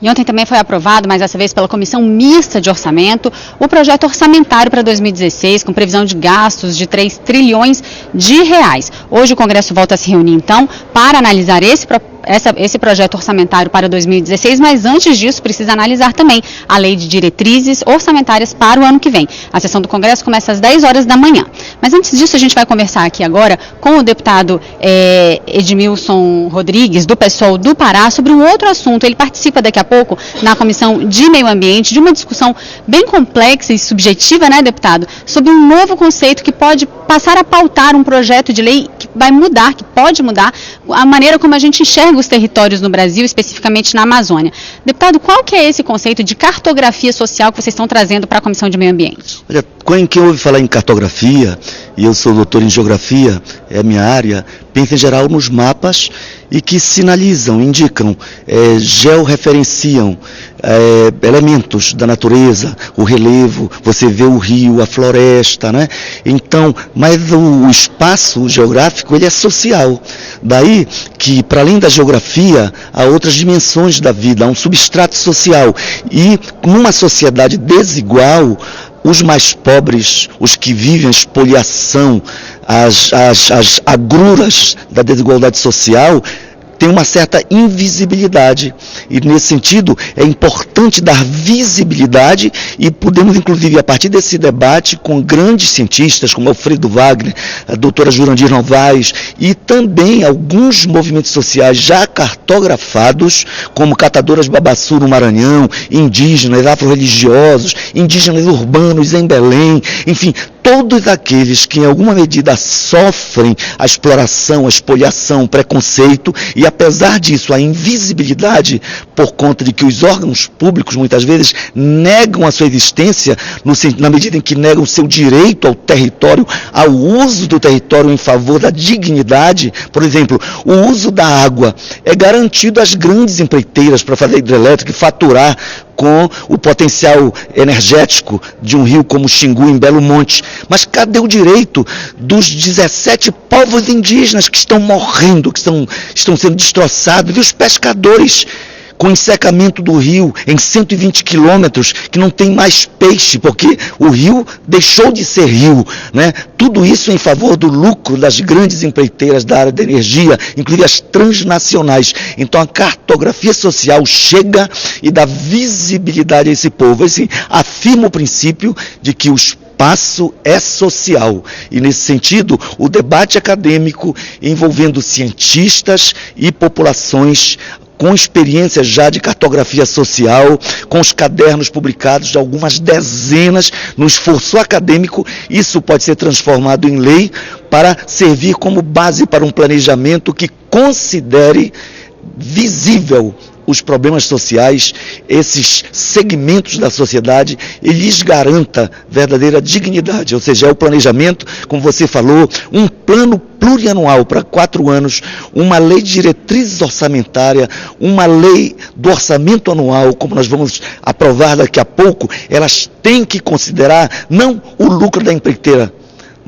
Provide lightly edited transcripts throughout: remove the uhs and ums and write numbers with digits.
E ontem também foi aprovado, mas dessa vez pela Comissão Mista de Orçamento, o projeto orçamentário para 2016, com previsão de gastos de 3 trilhões de reais. Hoje o Congresso volta a se reunir, então, para analisar esse projeto orçamentário para 2016, mas antes disso precisa analisar também a lei de diretrizes orçamentárias para o ano que vem. A sessão do Congresso começa às 10 horas da manhã. Mas antes disso a gente vai conversar aqui agora com o deputado Edmilson Rodrigues, do PSOL do Pará, sobre um outro assunto. Ele participa daqui a pouco na Comissão de Meio Ambiente de uma discussão bem complexa e subjetiva, né, deputado, sobre um novo conceito que pode passar a pautar um projeto de lei que vai mudar, que pode mudar a maneira como a gente enxerga os territórios no Brasil, especificamente na Amazônia. Deputado, qual que é esse conceito de cartografia social que vocês estão trazendo para a Comissão de Meio Ambiente? Olha, quem ouve falar em cartografia, e eu sou doutor em geografia, é a minha área, pensa em geral nos mapas e que sinalizam, indicam, georreferenciam elementos da natureza, o relevo, você vê o rio, a floresta, né? Então, mas o espaço geográfico, ele é social. Daí que, para além da geografia, há outras dimensões da vida, há um substrato social. E numa sociedade desigual, os mais pobres, os que vivem a espoliação, as agruras da desigualdade social, tem uma certa invisibilidade, e nesse sentido é importante dar visibilidade, e podemos inclusive a partir desse debate com grandes cientistas como Alfredo Wagner, a doutora Jurandir Novaes, e também alguns movimentos sociais já cartografados, como Catadoras Babaçu no Maranhão, indígenas, afro-religiosos, indígenas urbanos em Belém, enfim, todos aqueles que em alguma medida sofrem a exploração, a espoliação, o preconceito, e apesar disso a invisibilidade, por conta de que os órgãos públicos muitas vezes negam a sua existência, na medida em que negam o seu direito ao território, ao uso do território em favor da dignidade. Por exemplo, o uso da água é garantido às grandes empreiteiras para fazer hidrelétrica e faturar com o potencial energético de um rio como o Xingu, em Belo Monte. Mas cadê o direito dos 17 povos indígenas que estão morrendo, que estão sendo destroçados? E os pescadores, com o ensecamento do rio em 120 quilômetros, que não tem mais peixe, porque o rio deixou de ser rio, né? Tudo isso em favor do lucro das grandes empreiteiras da área da energia, inclusive as transnacionais. Então a cartografia social chega e dá visibilidade a esse povo. Assim, afirma o princípio de que o espaço é social, e nesse sentido o debate acadêmico envolvendo cientistas e populações com experiências já de cartografia social, com os cadernos publicados de algumas dezenas, no esforço acadêmico, isso pode ser transformado em lei para servir como base para um planejamento que considere visível os problemas sociais, esses segmentos da sociedade, e lhes garanta verdadeira dignidade. Ou seja, é o planejamento, como você falou, um plano plurianual para 4 anos, uma lei de diretrizes orçamentária, uma lei do orçamento anual, como nós vamos aprovar daqui a pouco. Elas têm que considerar não o lucro da empreiteira,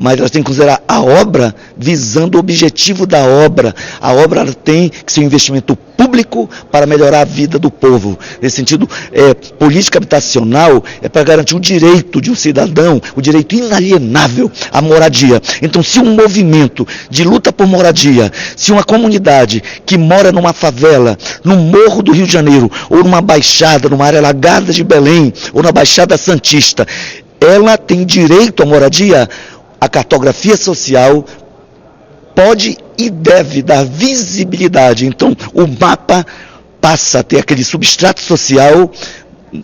mas elas têm que considerar a obra visando o objetivo da obra. A obra tem que ser um investimento público para melhorar a vida do povo. Nesse sentido, política habitacional é para garantir o direito de um cidadão, o direito inalienável à moradia. Então, se um movimento de luta por moradia, se uma comunidade que mora numa favela, no Morro do Rio de Janeiro, ou numa baixada, numa área alagada de Belém, ou na Baixada Santista, ela tem direito à moradia, a cartografia social pode e deve dar visibilidade. Então, o mapa passa a ter aquele substrato social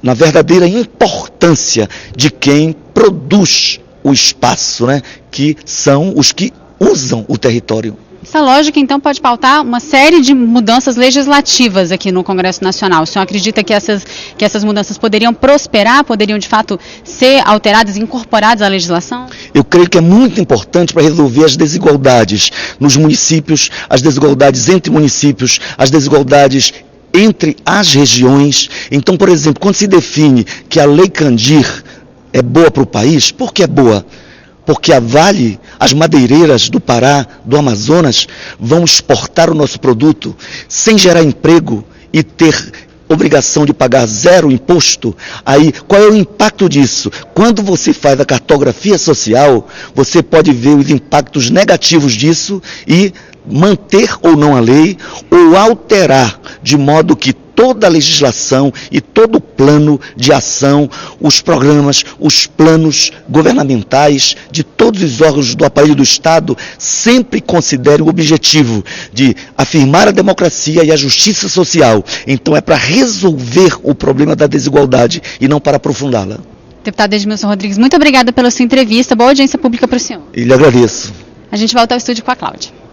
na verdadeira importância de quem produz o espaço, né? Que são os que usam o território. Essa lógica, então, pode pautar uma série de mudanças legislativas aqui no Congresso Nacional. O senhor acredita que essas mudanças poderiam prosperar, poderiam, de fato, ser alteradas e incorporadas à legislação? Eu creio que é muito importante para resolver as desigualdades nos municípios, as desigualdades entre municípios, as desigualdades entre as regiões. Então, por exemplo, quando se define que a Lei Candir é boa para o país, por que é boa? Porque a Vale, as madeireiras do Pará, do Amazonas, vão exportar o nosso produto sem gerar emprego e ter obrigação de pagar zero imposto, aí qual é o impacto disso? Quando você faz a cartografia social, você pode ver os impactos negativos disso e manter ou não a lei, ou alterar de modo que toda a legislação e todo o plano de ação, os programas, os planos governamentais de todos os órgãos do aparelho do Estado sempre considerem o objetivo de afirmar a democracia e a justiça social. Então é para resolver o problema da desigualdade e não para aprofundá-la. Deputado Edmilson Rodrigues, muito obrigada pela sua entrevista. Boa audiência pública para o senhor. E lhe agradeço. A gente volta ao estúdio com a Cláudia.